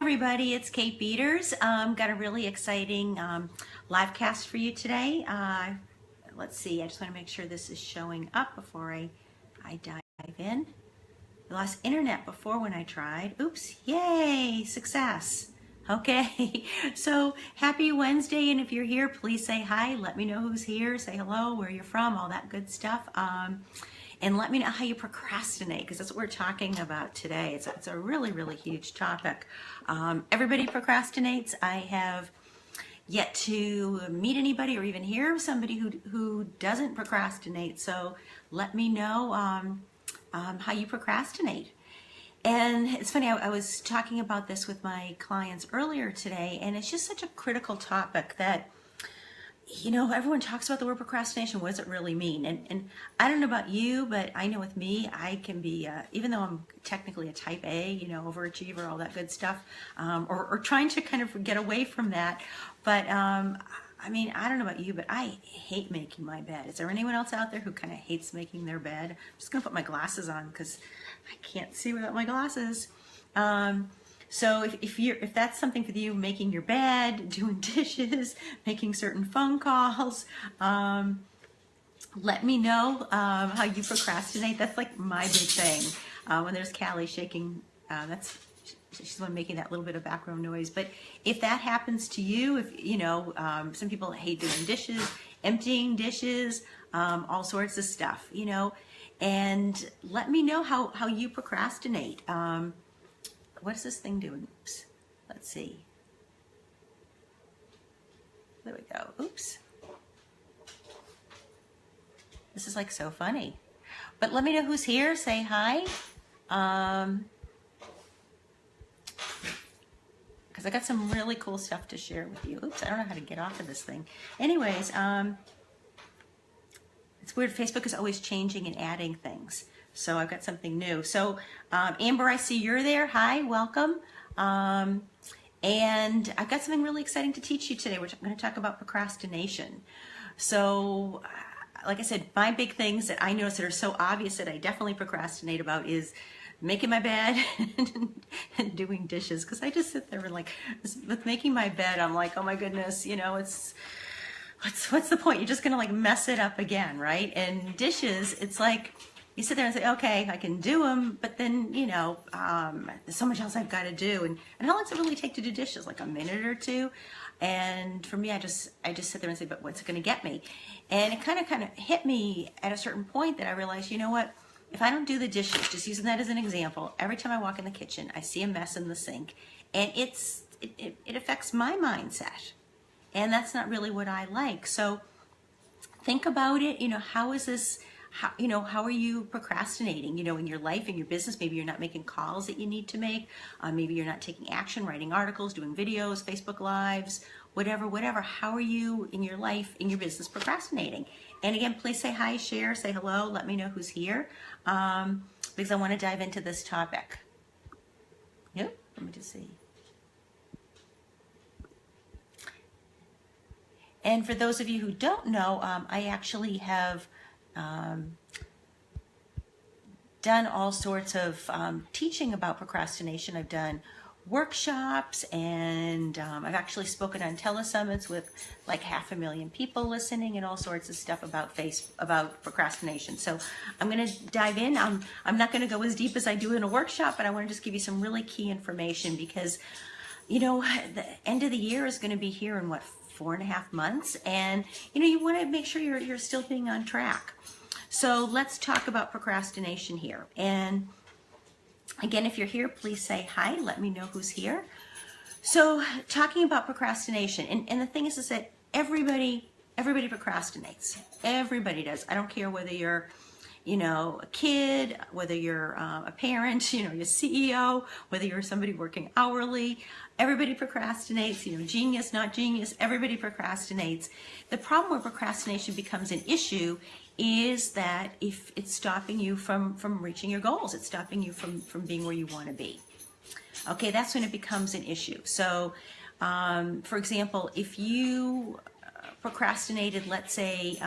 Everybody, it's Kate Beaters. Got a really exciting live cast for you today. Let's see, I just want to make sure this is showing up before I dive in. I lost internet before when I tried. Oops, yay, success. Okay, so happy Wednesday, and if you're here, please say hi. Let me know who's here, say hello, where you're from, all that good stuff. And let me know how you procrastinate, because that's what we're talking about today. It's a really, really huge topic. Everybody procrastinates. I have yet to meet anybody or even hear of somebody who doesn't procrastinate. So let me know how you procrastinate. And it's funny, I was talking about this with my clients earlier today, and it's just such a critical topic that, you know, everyone talks about the word procrastination. What does it really mean? And I don't know about you, but I know with me, I can be, even though I'm technically a type A, you know, overachiever, all that good stuff, or trying to kind of get away from that. But I mean, I don't know about you, but I hate making my bed. Is there anyone else out there who kind of hates making their bed? I'm just going to put my glasses on because I can't see without my glasses. So if that's something for you, making your bed, doing dishes, making certain phone calls, let me know how you procrastinate. That's like my big thing. When there's Callie shaking, she's the one making that little bit of background noise. But if that happens to you, if you know, some people hate doing dishes, emptying dishes, all sorts of stuff, you know, and let me know how you procrastinate. What is this thing doing? Oops. Let's see. There we go. Oops. This is like so funny. But let me know who's here. Say hi. Because I got some really cool stuff to share with you. Oops, I don't know how to get off of this thing. Anyways, it's weird. Facebook is always changing and adding things. So I've got something new. So Amber, I see you're there. Hi, welcome. And I've got something really exciting to teach you today. We're going to talk about procrastination. So like I said, my big things that I notice that are so obvious that I definitely procrastinate about is making my bed and doing dishes. Because I just sit there and like, with making my bed, I'm like, oh my goodness, you know, what's the point? You're just going to like mess it up again, right? And dishes, it's like, you sit there and say, okay, I can do them, but then, you know, there's so much else I've got to do. And how long does it really take to do dishes? Like a minute or two? And for me, I just sit there and say, but what's it going to get me? And it kind of hit me at a certain point that I realized, you know what? If I don't do the dishes, just using that as an example, every time I walk in the kitchen, I see a mess in the sink, and it affects my mindset. And that's not really what I like. So think about it, you know, how is this... How are you procrastinating, you know, in your life, in your business? Maybe you're not making calls that you need to make. Maybe you're not taking action, writing articles, doing videos, Facebook Lives, whatever. How are you in your life, in your business, procrastinating? And again, please say hi, share, say hello. Let me know who's here because I want to dive into this topic. Yep, let me just see. And for those of you who don't know, I actually have done all sorts of teaching about procrastination. I've done workshops, and I've actually spoken on telesummits with like 500,000 people listening, and all sorts of stuff about procrastination. So I'm going to dive in. I'm not going to go as deep as I do in a workshop, but I want to just give you some really key information because, you know, the end of the year is going to be here in what, 4.5 months, and you know, you want to make sure you're still being on track. So let's talk about procrastination here. And again, if you're here, please say hi. Let me know who's here. So talking about procrastination, and the thing is that everybody procrastinates. Everybody does. I don't care whether you're, you know, a kid, whether you're a parent, you know, you're CEO, whether you're somebody working hourly. Everybody procrastinates, you know, genius, not genius, everybody procrastinates. The problem where procrastination becomes an issue is that if it's stopping you from reaching your goals, it's stopping you from being where you want to be. Okay, that's when it becomes an issue. So, for example, if you procrastinated, let's say,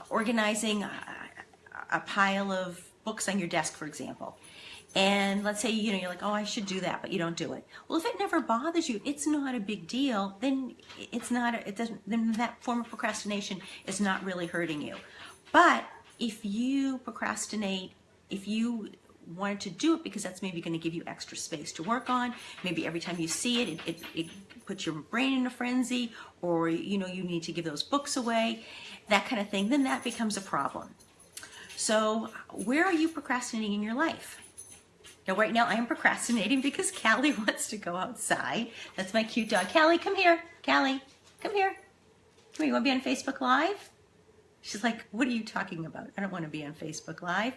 organizing a pile of books on your desk, for example, And let's say, you're like, oh, I should do that, but you don't do it. Well, if it never bothers you, it's not a big deal, then then that form of procrastination is not really hurting you. But if you procrastinate, if you wanted to do it because that's maybe going to give you extra space to work on, maybe every time you see it, it puts your brain in a frenzy, or, you need to give those books away, that kind of thing, then that becomes a problem. So where are you procrastinating in your life? Now, right now I am procrastinating because Callie wants to go outside. That's my cute dog. Callie, come here. Callie, come here. Come here, you want to be on Facebook Live? She's like, what are you talking about? I don't want to be on Facebook Live.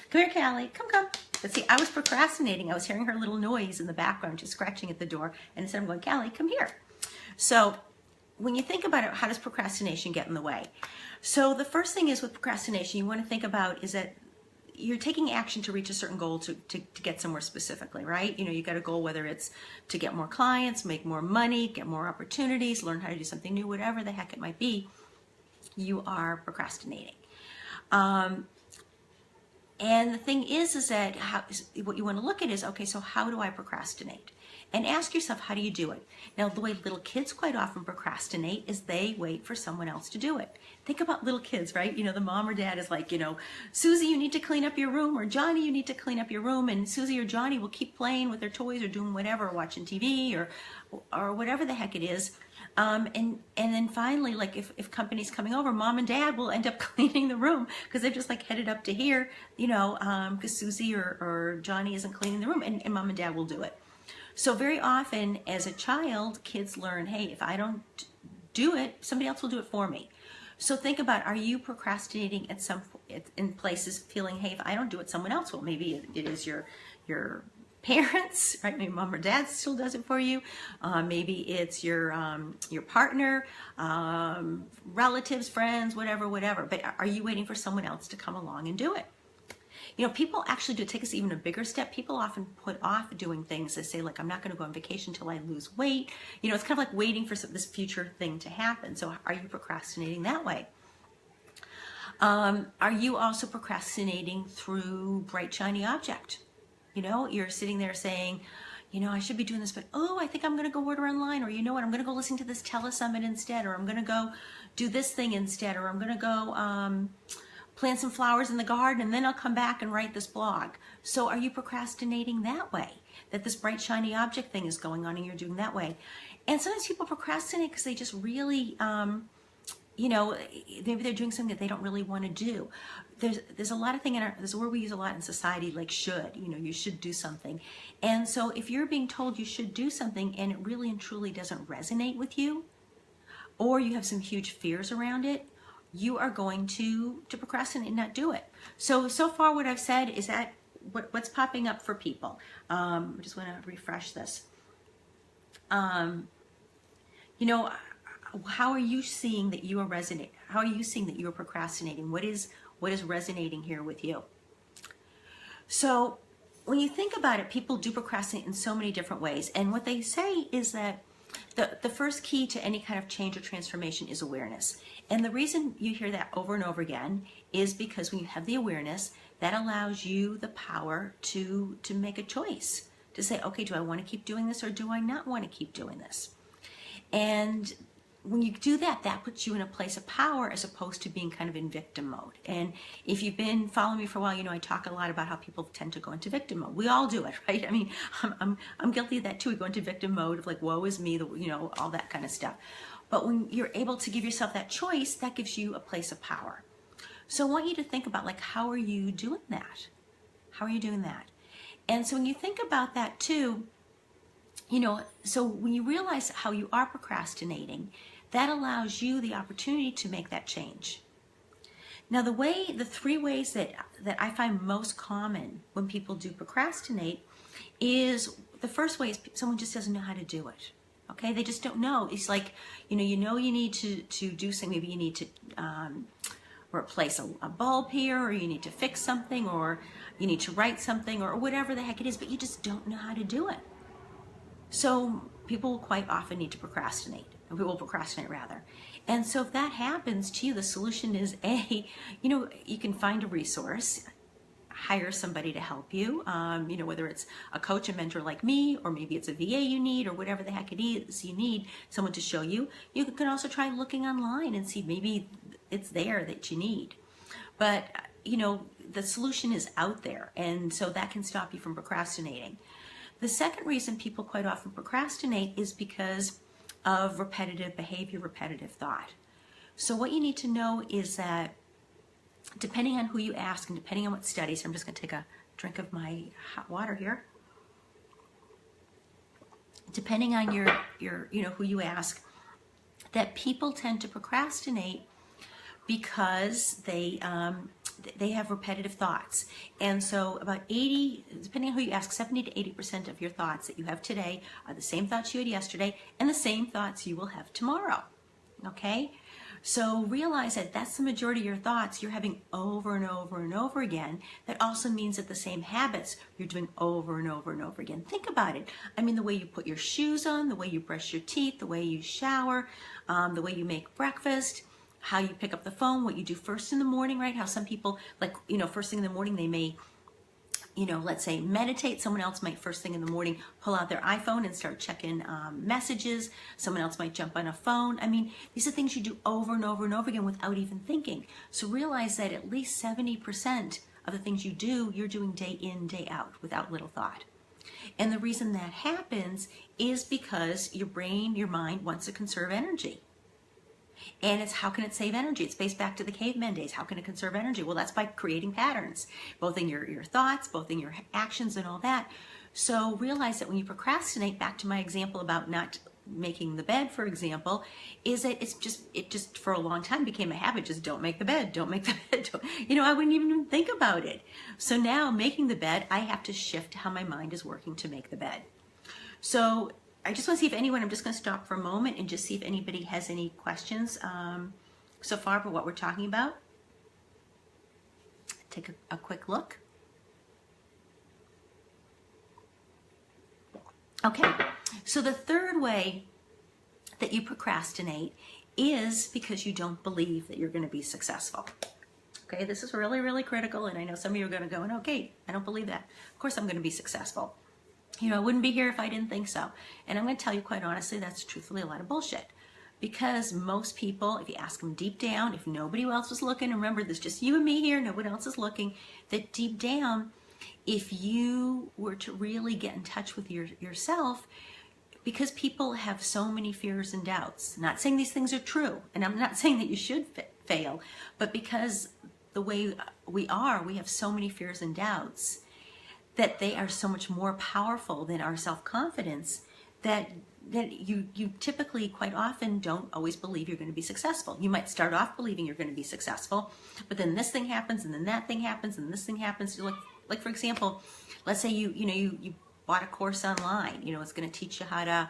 Come here, Callie. Come. But see, I was procrastinating. I was hearing her little noise in the background, just scratching at the door. And instead I'm going, Callie, come here. So when you think about it, how does procrastination get in the way? So the first thing is with procrastination, you want to think about is that you're taking action to reach a certain goal to get somewhere specifically, right? You got a goal, whether it's to get more clients, make more money, get more opportunities, learn how to do something new, whatever the heck it might be, you are procrastinating. And the thing is that what you want to look at is, okay, so how do I procrastinate? And ask yourself, how do you do it? Now, the way little kids quite often procrastinate is they wait for someone else to do it. Think about little kids, right? The mom or dad is like, Susie, you need to clean up your room, or Johnny, you need to clean up your room, and Susie or Johnny will keep playing with their toys or doing whatever, watching TV or whatever the heck it is. And then finally, like if company's coming over, mom and dad will end up cleaning the room because they've just like headed up to here, because Susie or Johnny isn't cleaning the room, and mom and dad will do it. So very often as a child, kids learn, hey, if I don't do it, somebody else will do it for me. So think about, are you procrastinating in places feeling, hey, if I don't do it, someone else will? Maybe it is your parents, right? Maybe mom or dad still does it for you. Maybe it's your partner, relatives, friends, whatever. But are you waiting for someone else to come along and do it? People actually do take us even a bigger step. People often put off doing things. They say, like, I'm not going to go on vacation until I lose weight. It's kind of like waiting for this future thing to happen. So are you procrastinating that way? Are you also procrastinating through bright, shiny object? You're sitting there saying, I should be doing this, but, I think I'm going to go order online, or, I'm going to go listen to this telesummit instead, or I'm going to go do this thing instead, or I'm going to go plant some flowers in the garden, and then I'll come back and write this blog. So are you procrastinating that way? That this bright, shiny object thing is going on and you're doing that way? And sometimes people procrastinate because they just really, maybe they're doing something that they don't really want to do. There's a lot of thing there's a word we use a lot in society, like should. You should do something. And so if you're being told you should do something and it really and truly doesn't resonate with you, or you have some huge fears around it, you are going to procrastinate and not do it. So far what I've said is that what's popping up for people. I just want to refresh this. How are you seeing that you are resonating? How are you seeing that you are procrastinating? What is resonating here with you? So when you think about it, people do procrastinate in so many different ways. And what they say is that the first key to any kind of change or transformation is awareness. And the reason you hear that over and over again is because when you have the awareness, that allows you the power to make a choice, to say, okay, do I want to keep doing this or do I not want to keep doing this? And when you do that, that puts you in a place of power as opposed to being kind of in victim mode. And if you've been following me for a while, I talk a lot about how people tend to go into victim mode. We all do it, right? I mean, I'm guilty of that too. We go into victim mode of like, woe is me, all that kind of stuff. But when you're able to give yourself that choice, that gives you a place of power. So I want you to think about, like, how are you doing that? How are you doing that? And so when you think about that too, so when you realize how you are procrastinating, that allows you the opportunity to make that change. Now, the three ways that I find most common when people do procrastinate is, the first way is someone just doesn't know how to do it. Okay, they just don't know. It's like, you need to do something. Maybe you need to replace a bulb here, or you need to fix something, or you need to write something, or whatever the heck it is, but you just don't know how to do it. So people quite often need to procrastinate. People will procrastinate rather. And so if that happens to you, the solution is you can find a resource. hire somebody to help you, whether it's a coach, a mentor like me, or maybe it's a VA you need, or whatever the heck it is you need someone to show you. You can also try looking online and see maybe it's there that you need. But, the solution is out there, and so that can stop you from procrastinating. The second reason people quite often procrastinate is because of repetitive behavior, repetitive thought. So what you need to know is that depending on who you ask and depending on what studies, I'm just going to take a drink of my hot water here. Depending on your who you ask, that people tend to procrastinate because they have repetitive thoughts. And so about 80, depending on who you ask, 70 to 80% of your thoughts that you have today are the same thoughts you had yesterday and the same thoughts you will have tomorrow. Okay? So realize that that's the majority of your thoughts you're having over and over and over again. That also means that the same habits you're doing over and over and over again. Think about it. I mean, the way you put your shoes on, the way you brush your teeth, the way you shower, the way you make breakfast, how you pick up the phone, what you do first in the morning, right? How some people, first thing in the morning, they may, let's say meditate. Someone else might first thing in the morning pull out their iPhone and start checking messages. Someone else might jump on a phone. I mean, these are things you do over and over and over again without even thinking. So realize that at least 70% of the things you do, you're doing day in, day out without little thought. And the reason that happens is because your brain, your mind wants to conserve energy. And it's how can it save energy? It's based back to the caveman days. How can it conserve energy? Well, that's by creating patterns, both in your thoughts, both in your actions and all that. So realize that when you procrastinate, back to my example about not making the bed, for example, is that it just for a long time became a habit. Just don't make the bed, don't make the bed. I wouldn't even think about it. So now making the bed, I have to shift how my mind is working to make the bed. So I just want to see if anyone, I'm just going to stop for a moment and just see if anybody has any questions so far about what we're talking about. Take a quick look. Okay, so the third way that you procrastinate is because you don't believe that you're going to be successful. Okay, this is really, really critical, and I know some of you are going to go, no, Kate, I don't believe that. Of course I'm going to be successful. I wouldn't be here if I didn't think so. And I'm going to tell you quite honestly, that's truthfully a lot of bullshit. Because most people, if you ask them deep down, if nobody else was looking, remember there's just you and me here, nobody else is looking, that deep down, if you were to really get in touch with yourself, because people have so many fears and doubts, not saying these things are true, and I'm not saying that you should fail, but because the way we have so many fears and doubts, that they are so much more powerful than our self-confidence, that you typically quite often don't always believe you're going to be successful. You might start off believing you're going to be successful, but then this thing happens, and then that thing happens, and this thing happens. Like for example, let's say you bought a course online. It's going to teach you how to,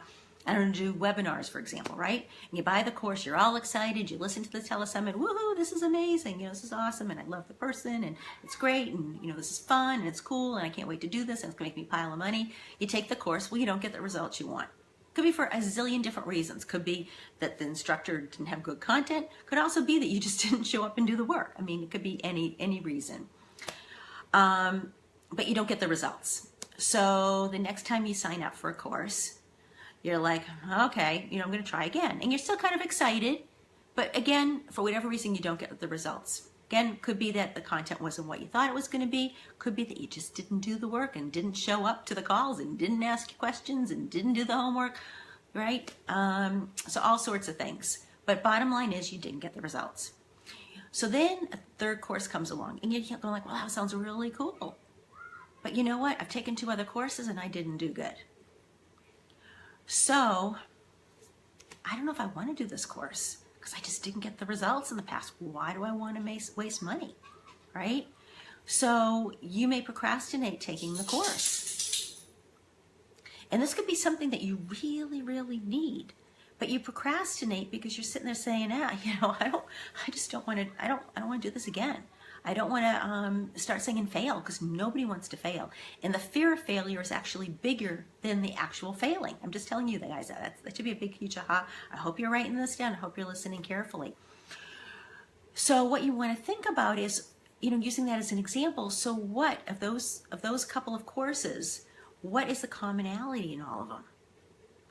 do webinars, for example, right? And you buy the course, you're all excited, you listen to the telesummit, woohoo, this is amazing, this is awesome, and I love the person, and it's great, and this is fun, and it's cool, and I can't wait to do this, and it's gonna make me a pile of money. You take the course, well, you don't get the results you want. Could be for a zillion different reasons. Could be that the instructor didn't have good content. Could also be that you just didn't show up and do the work. I mean, it could be any reason. But you don't get the results. So the next time you sign up for a course, you're like, okay, I'm going to try again. And you're still kind of excited, but again, for whatever reason, you don't get the results. Again, could be that the content wasn't what you thought it was going to be. Could be that you just didn't do the work and didn't show up to the calls and didn't ask questions and didn't do the homework, right? So all sorts of things. But bottom line is you didn't get the results. So then a third course comes along and you're going like, well, that sounds really cool. But you know what? I've taken 2 other courses and I didn't do good. So I don't know if I want to do this course because I just didn't get the results in the past. Why do I want to waste money, right? So you may procrastinate taking the course. And this could be something that you really, really need, but you procrastinate because you're sitting there saying, I don't want to do this again. I don't want to start saying fail because nobody wants to fail. And the fear of failure is actually bigger than the actual failing. I'm just telling you that, guys. That should be a big, huge aha. I hope you're writing this down. I hope you're listening carefully. So what you want to think about is, using that as an example, so what of those couple of courses, what is the commonality in all of them?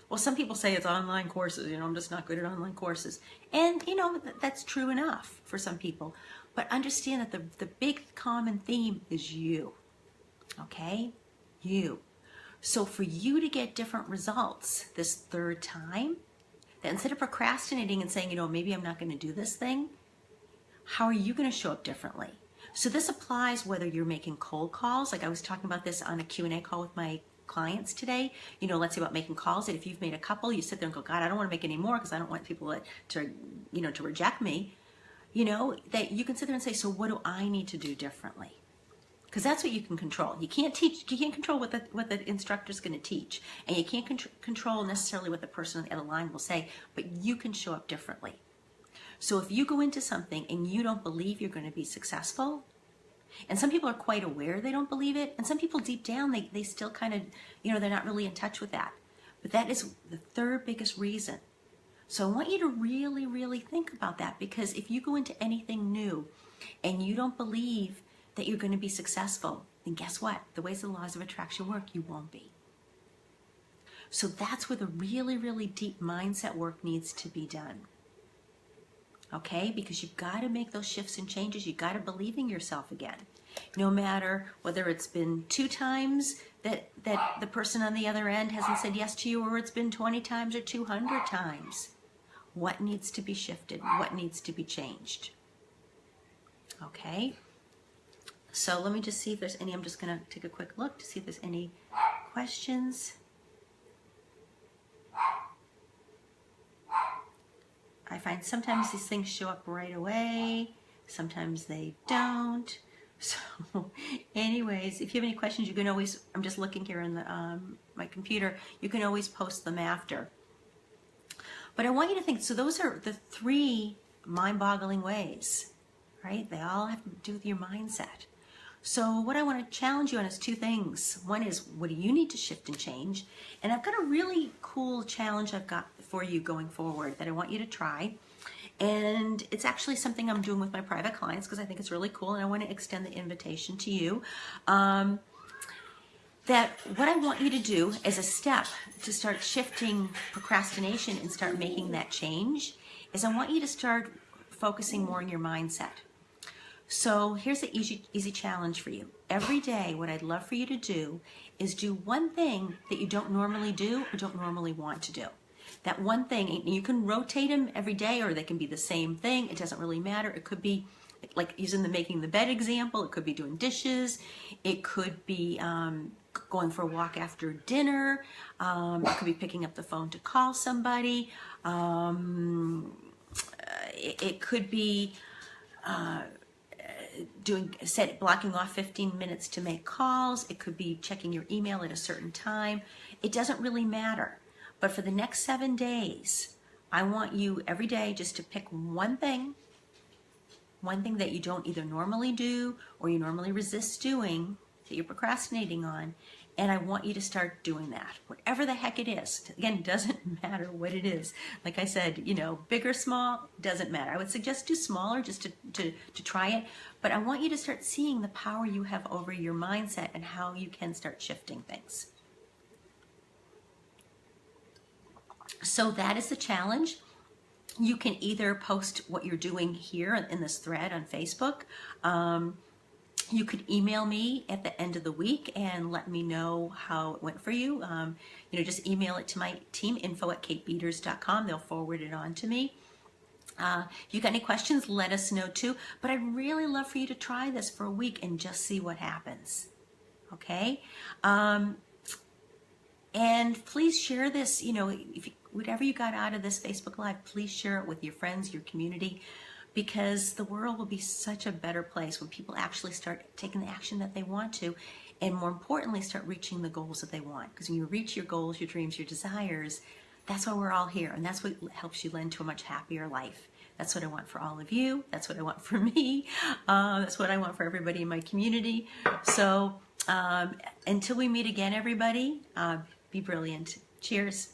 Well, some people say it's online courses, I'm just not good at online courses. And, that's true enough for some people. But understand that the big common theme is you, okay? You. So for you to get different results this third time, that instead of procrastinating and saying, maybe I'm not going to do this thing, how are you going to show up differently? So this applies whether you're making cold calls, like I was talking about this on a Q&A call with my clients today. Let's say about making calls, that if you've made a couple, you sit there and go, God, I don't want to make any more because I don't want people to reject me. That you can sit there and say, so what do I need to do differently? Because that's what you can control. You can't control what the instructor's going to teach, and you can't control necessarily what the person on the other line will say, but you can show up differently. So if you go into something and you don't believe you're going to be successful, and some people are quite aware they don't believe it, and some people deep down, they still kind of, they're not really in touch with that. But that is the third biggest reason. So I want you to really, really think about that, because if you go into anything new and you don't believe that you're going to be successful, then guess what? The ways the laws of attraction work, you won't be. So that's where the really, really deep mindset work needs to be done. Okay? Because you've got to make those shifts and changes. You've got to believe in yourself again. No matter whether it's been 2 times that the person on the other end hasn't said yes to you, or it's been 20 times or 200 times. What needs to be shifted? What needs to be changed? Okay? So let me just see if there's any. I'm just going to take a quick look to see if there's any questions. I find sometimes these things show up right away. Sometimes they don't. So anyways, if you have any questions, you can always, I'm just looking here in the my computer, you can always post them after. But I want you to think, so those are the 3 mind-boggling ways, right? They all have to do with your mindset. So what I want to challenge you on is 2 things. One is, what do you need to shift and change? And I've got a really cool challenge I've got for you going forward that I want you to try. And it's actually something I'm doing with my private clients because I think it's really cool, and I want to extend the invitation to you. That what I want you to do as a step to start shifting procrastination and start making that change is I want you to start focusing more on your mindset. So here's an easy challenge for you. Every day, what I'd love for you to do is do one thing that you don't normally do or don't normally want to do. That one thing, and you can rotate them every day, or they can be the same thing. It doesn't really matter. It could be like using the making the bed example. It could be doing dishes. It could be going for a walk after dinner. It could be picking up the phone to call somebody. It could be blocking off 15 minutes to make calls. It could be checking your email at a certain time. It doesn't really matter. But for the next 7 days, I want you every day just to pick one thing that you don't either normally do or you normally resist doing, that you're procrastinating on, and I want you to start doing that, whatever the heck it is. Again, it doesn't matter what it is. Like I said, big or small, doesn't matter. I would suggest do smaller just to try it, but I want you to start seeing the power you have over your mindset and how you can start shifting things. So that is the challenge. You can either post what you're doing here in this thread on Facebook. You could email me at the end of the week and let me know how it went for you. Just email it to my team, info@katebeaters.com. They'll forward it on to me. If you got any questions, let us know too. But I'd really love for you to try this for a week and just see what happens. Okay? And please share this, whatever you got out of this Facebook Live, please share it with your friends, your community, because the world will be such a better place when people actually start taking the action that they want to, and more importantly, start reaching the goals that they want. Because when you reach your goals, your dreams, your desires, that's why we're all here, and that's what helps you lend to a much happier life. That's what I want for all of you. That's what I want for me. That's what I want for everybody in my community. So until we meet again, everybody, be brilliant. Cheers.